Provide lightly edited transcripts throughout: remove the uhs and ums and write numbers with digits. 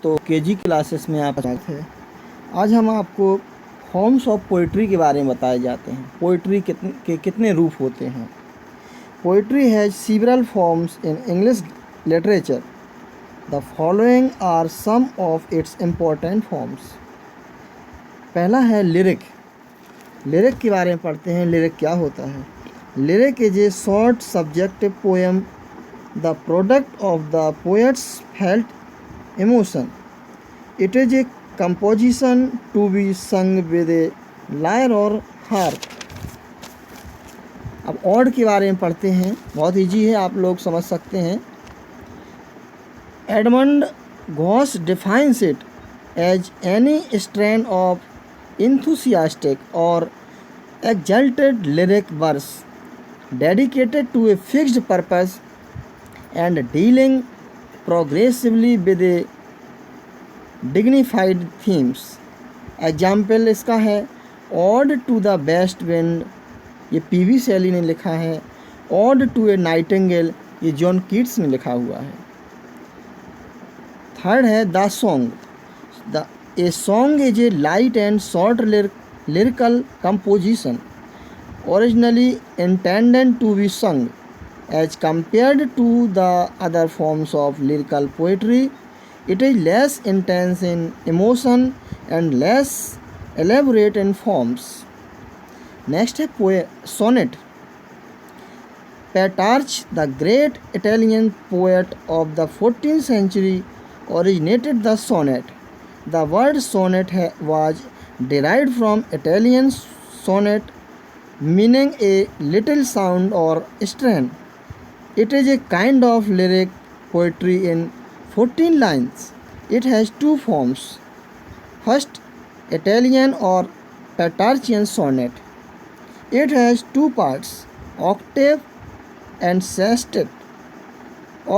दोस्तों, KG classes में आपका स्वागत है। आज हम आपको फॉर्म्स ऑफ पोइट्री के बारे में बताए जाते हैं। पोइट्री कितने रूप होते हैं। Poetry has several forms in English literature. The following are some of its important forms. पहला है लिरिक। लिरिक के बारे में पढ़ते हैं। लिरिक क्या होता है? Lyric is a short subjective poem, the product of the poets felt emotion. It is a composition to be sung with a lyre or harp. अब ऑड के बारे में पढ़ते हैं। बहुत इजी है, आप लोग समझ सकते हैं। Edmund Gosse defines it as any strain of enthusiastic or exalted lyric verse dedicated to a fixed purpose and dealing progressively with a dignified themes. Example इसका है ode to the west wind, ये P B Shelley ने लिखा है। Ode to a nightingale, ये John Keats ने लिखा हुआ है। थर्ड है the song. A song is a light and short lyrical composition originally intended to be sung. As compared to the other forms of lyrical poetry, it is less intense in emotion and less elaborate in forms. Next है sonnet. Petrarch, the great Italian poet of the 14th century, originated the sonnet. The word sonnet was derived from Italian sonnet, meaning a little sound or strain. It is a kind of lyric poetry in 14 lines. It has two forms. First, Italian or Petrarchian sonnet. It has two parts, octave and sestet.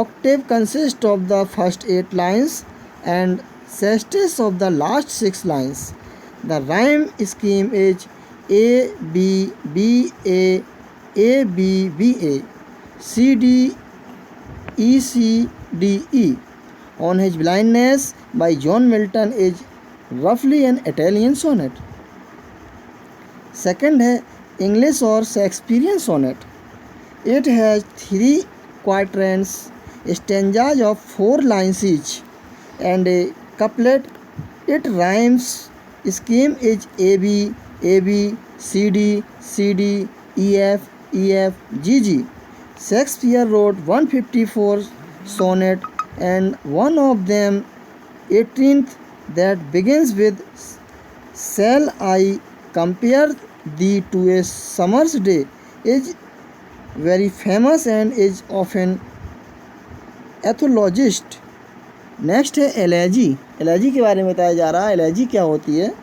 Octave consists of the first 8 lines and sestet of the last 6 lines. The rhyme scheme is A B B A B B A, C D E C D E. On His Blindness by John Milton is roughly an Italian sonnet. Second है English or Shakespearean sonnet. It has 3 quatrains, stanzas of 4 lines each, and a couplet. Its rhymes scheme is A B A B C D C D E F E F G G. Shakespeare wrote 154 sonnets, and one of them, 18th, that begins with "Shall I compare thee to a summer's day," is very famous and is often ethologized. Next है elegy. Elegy के बारे में बताया जा रहा है। Elegy क्या होती है?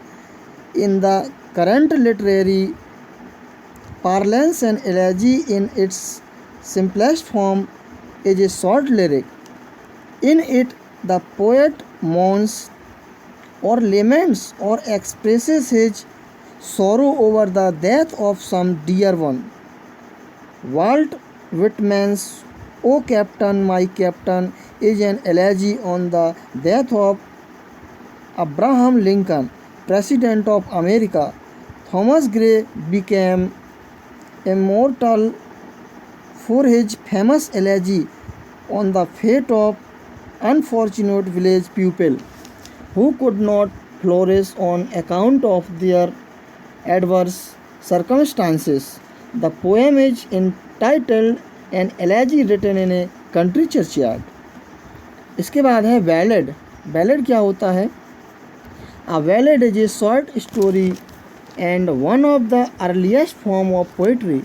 In the current literary parlance, an elegy in its simplest form is a short lyric. In it, the poet mourns or laments or expresses his sorrow over the death of some dear one. Walt Whitman's "O Captain, My Captain" is an elegy on the death of Abraham Lincoln, President of America. Thomas Gray became immortal for his famous elegy on the fate of unfortunate village pupil who could not flourish on account of their adverse circumstances. The poem is entitled "An Elegy Written in a Country Churchyard." इसके बाद है ballad. Ballad क्या होता है? A ballad is a short story and one of the earliest form of poetry.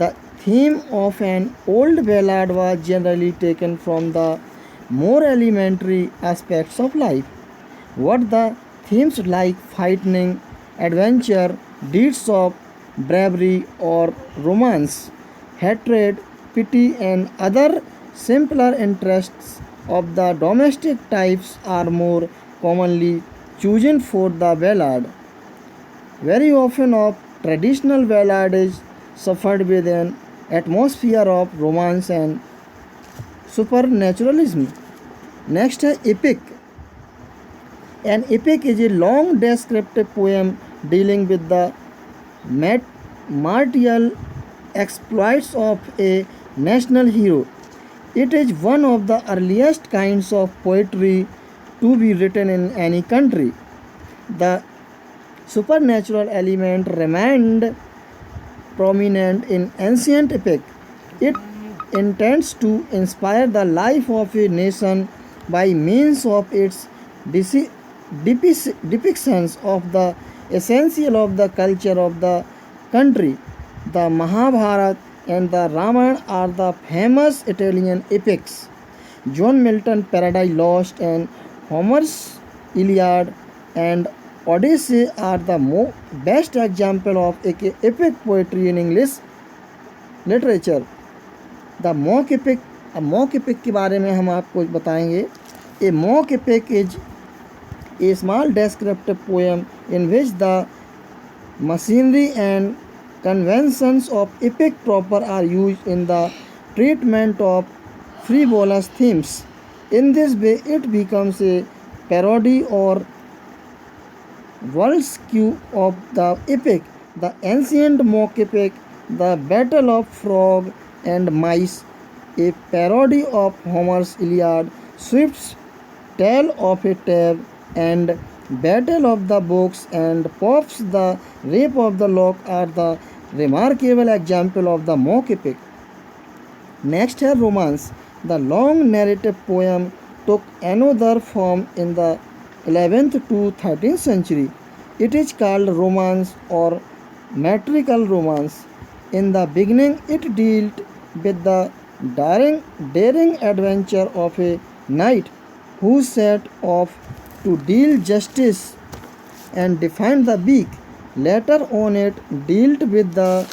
The theme of an old ballad was generally taken from the more elementary aspects of life. What the themes like fighting, adventure, deeds of bravery or romance, hatred, pity and other simpler interests of the domestic types are more commonly chosen for the ballad. Very often of traditional ballad is suffered with an atmosphere of romance and supernaturalism. Next है epic. An epic is a long descriptive poem dealing with the martial exploits of a national hero. It is one of the earliest kinds of poetry to be written in any country. The supernatural element remained prominent in ancient epic. It intends to inspire the life of a nation by means of its depictions of the essential of the culture of the country. The Mahabharata and the Ramayana are the famous Italian epics. John Milton Paradise Lost and Homer's Iliad and Odyssey are the best example of epic poetry in English literature. The mock epic के बारे में हम आपको बताएंगे. A mock epic is a small descriptive poem in which the machinery and conventions of epic proper are used in the treatment of frivolous themes. In this way, it becomes a parody or worldview of the epic. The ancient mock epic, The Battle of Frog and Mice, a parody of Homer's Iliad, Swift's Tale of a Tale, and Battle of the Books, and Pope's The Rape of the Lock are the remarkable example of the mock epic. Next है romance. The long narrative poem took another form in the 11th to 13th century. It is called romance or metrical romance. In the beginning, it dealt with the daring adventure of a knight who set off to deal justice and defend the weak. Later on, it dealt with the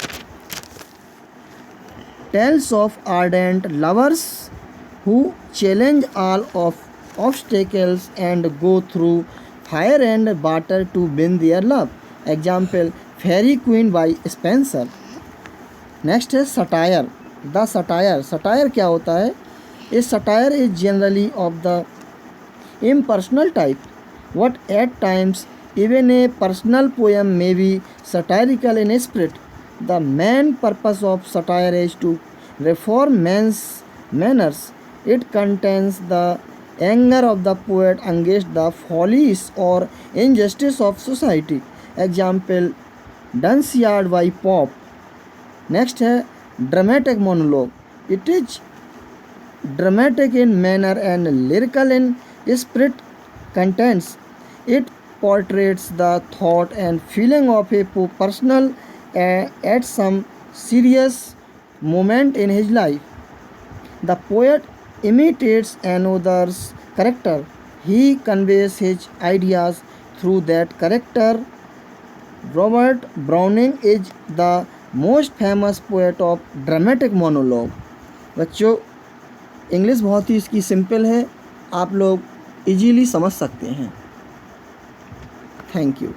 tales of ardent lovers who challenge all of obstacles and go through fire and water to win their love. Example, Fairy Queen by Spenser. Next है satire. The satire. Satire क्या होता है? A satire is generally of the impersonal type. What at times even a personal poem may be satirical in spirit. The main purpose of satire is to reform men's manners. It contains the anger of the poet against the follies or injustice of society. Example, Dunciad by Pope. Next है dramatic monologue. It is dramatic in manner and lyrical in spirit contents. It portrays the thought and feeling of a person at some serious moment in his life. The poet imitates another's character. He conveys his ideas through that character. Robert Browning is the most famous poet of dramatic monologue. बच्चों, English बहुत ही इसकी simple है, आप लोग easily समझ सकते हैं. Thank you.